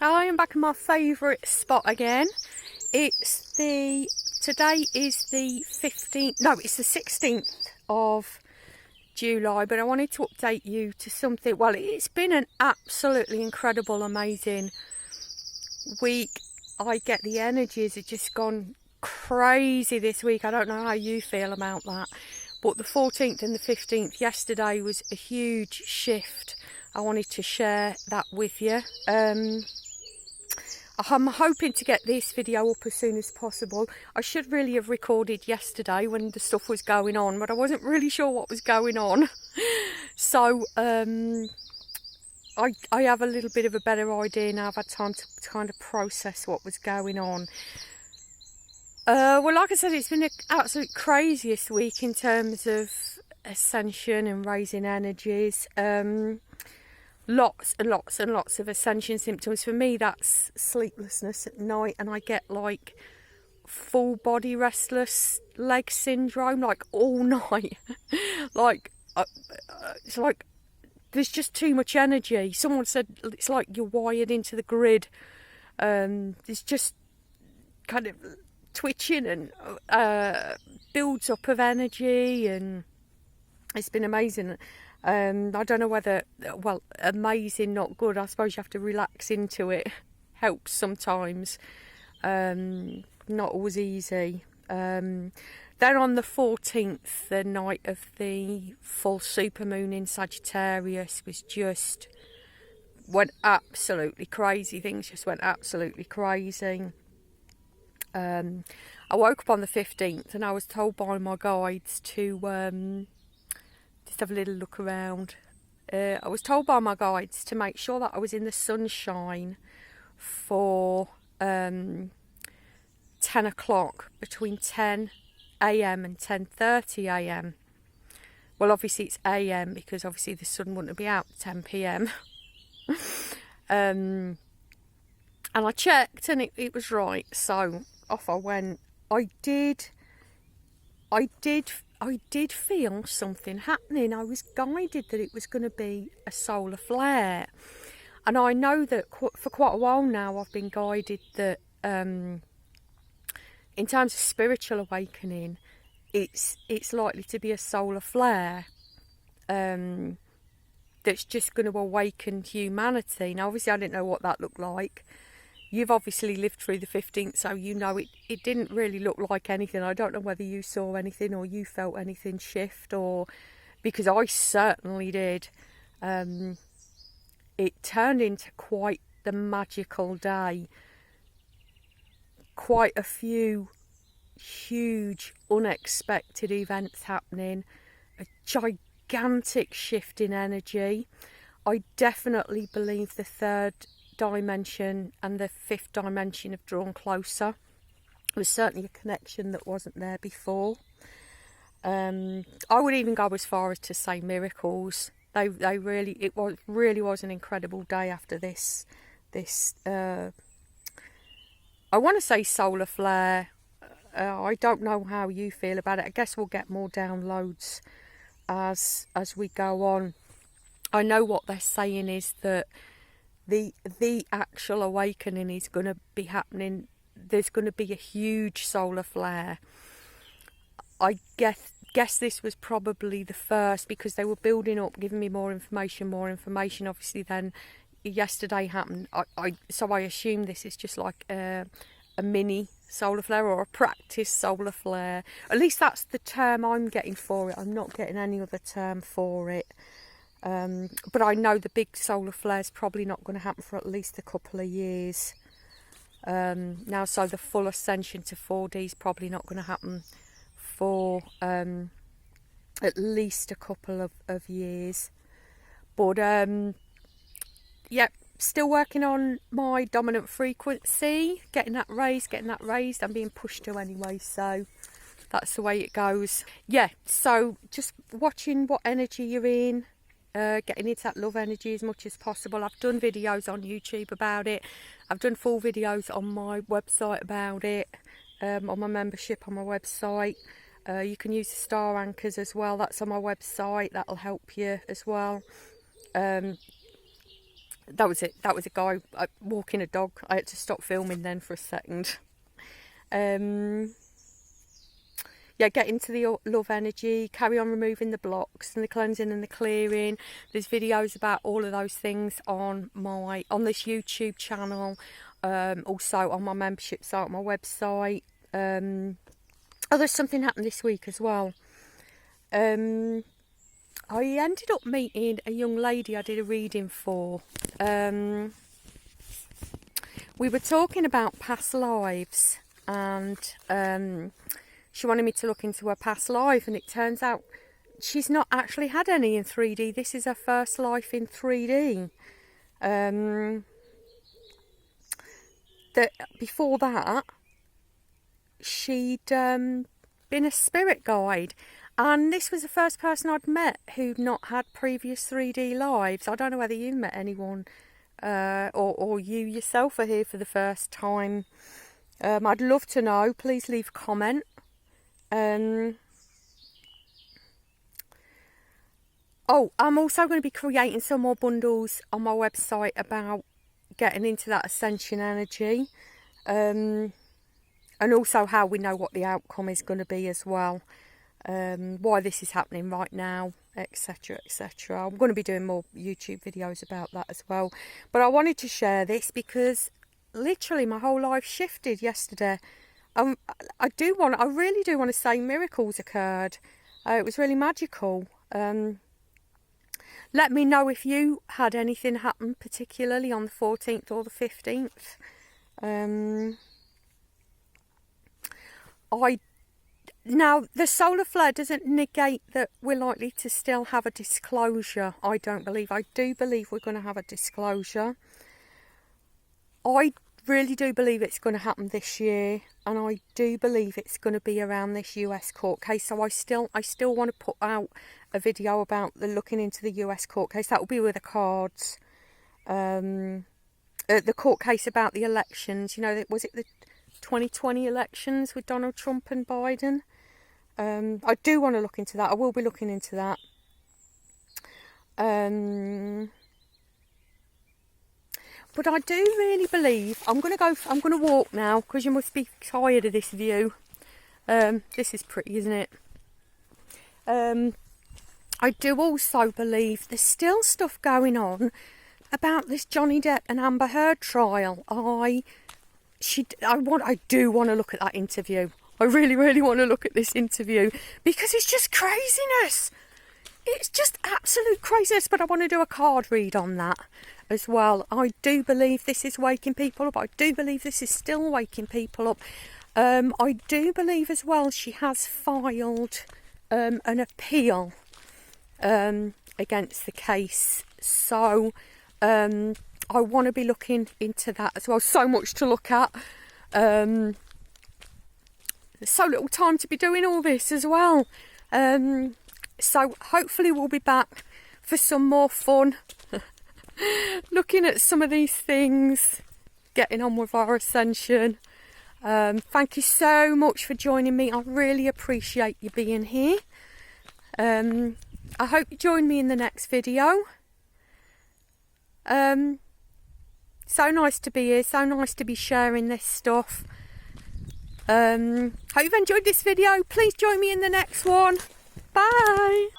I am back in my favourite spot again. Today is the 15th, no, it's the 16th of July, but I wanted to update you to something. Well, it's been an absolutely incredible, amazing week. I get the energies have just gone crazy this week. I don't know how you feel about that, but the 14th and the 15th yesterday was a huge shift. I wanted to share that with you. I'm hoping to get this video up as soon as possible. I should really have recorded yesterday when the stuff was going on, but I wasn't really sure what was going on. So I have a little bit of a better idea now. I've had time to kind of process what was going on. Well, like I said, it's been an absolute craziest week in terms of ascension and raising energies. Lots and lots and lots of ascension symptoms. For me, that's sleeplessness at night, and I get like full body restless leg syndrome, like all night. It's like there's just too much energy. Someone said it's like you're wired into the grid. It's just kind of twitching and builds up of energy, and it's been amazing. I don't know whether, well, amazing, not good. I suppose you have to relax into it. Helps sometimes. Not always easy. Then on the 14th, the night of the full supermoon in Sagittarius, went absolutely crazy. Things just went absolutely crazy. I woke up on the 15th and I was told by my guides to just have a little look around. I was told by my guides to make sure that I was in the sunshine for 10 o'clock, between 10 a.m. and 10:30 a.m. Well, obviously it's a.m. because obviously the sun wouldn't be out at 10 p.m. And I checked and it was right, so off I went. I did feel something happening. I was guided that it was going to be a solar flare, and I know that for quite a while now I've been guided that in terms of spiritual awakening, it's likely to be a solar flare that's just going to awaken humanity. Now, obviously, I didn't know what that looked like. You've obviously lived through the 15th, so you know it didn't really look like anything. I don't know whether you saw anything or you felt anything shift, or because I certainly did. It turned into quite the magical day. Quite a few huge, unexpected events happening. A gigantic shift in energy. I definitely believe the third dimension and the fifth dimension have drawn closer. There's certainly a connection that wasn't there before. I would even go as far as to say miracles. It was an incredible day after this I want to say solar flare. I don't know how you feel about it. I guess we'll get more downloads as we go on. I know what they're saying is that the actual awakening is going to be happening. There's going to be a huge solar flare. I guess this was probably the first, because they were building up, giving me more information. Obviously, then yesterday happened. So I assume this is just like a mini solar flare or a practice solar flare. At least that's the term I'm getting for it. I'm not getting any other term for it. But I know the big solar flare is probably not going to happen for at least a couple of years. Now, so the full ascension to 4D is probably not going to happen for at least a couple of years. But yeah, still working on my dominant frequency, getting that raised. I'm being pushed to anyway, so that's the way it goes. Yeah, so just watching what energy you're in. Getting into that love energy as much as possible. I've done videos on YouTube about it. I've done full videos on my website about it, on my membership on my website. You can use the star anchors as well. That's on my website. That'll help you as well. That was it. That was a guy walking a dog. I had to stop filming then for a second. Yeah, get into the love energy, carry on removing the blocks and the cleansing and the clearing. There's videos about all of those things on this YouTube channel, also on my membership site, my website. Oh, there's something happened this week as well. I ended up meeting a young lady I did a reading for. We were talking about past lives, and she wanted me to look into her past life, and it turns out she's not actually had any in 3D. This is her first life in 3D. Before that, she'd been a spirit guide, and this was the first person I'd met who'd not had previous 3D lives. I don't know whether you've met anyone or you yourself are here for the first time. I'd love to know. Please leave a comment. Oh, I'm also going to be creating some more bundles on my website about getting into that ascension energy, and also how we know what the outcome is going to be as well, why this is happening right now, etc, etc. I'm going to be doing more YouTube videos about that as well, but I wanted to share this because literally my whole life shifted yesterday. I really do want to say miracles occurred. It was really magical. Let me know if you had anything happen, particularly on the 14th or the 15th. Now, the solar flare doesn't negate that we're likely to still have a disclosure, I don't believe. I do believe we're going to have a disclosure. I really do believe it's going to happen this year, and I do believe it's going to be around this US court case. So I still want to put out a video about looking into the US court case. That will be with the cards. The court case about the elections. You know, was it the 2020 elections with Donald Trump and Biden? I do want to look into that. I will be looking into that. But I do really believe, I'm going to walk now, because you must be tired of this view. This is pretty, isn't it? I do also believe there's still stuff going on about this Johnny Depp and Amber Heard trial. I do want to look at that interview. I really, really want to look at this interview, because it's just craziness. It's just absolute craziness, but I want to do a card read on that as well. I do believe this is waking people up. I do believe this is still waking people up. I do believe as well she has filed an appeal against the case. So I want to be looking into that as well. So much to look at. There's so little time to be doing all this as well. So hopefully we'll be back for some more fun, looking at some of these things, getting on with our ascension. Thank you so much for joining me. I really appreciate you being here. I hope you join me in the next video. So nice to be here, so nice to be sharing this stuff. Hope you've enjoyed this video. Please join me in the next one. Bye.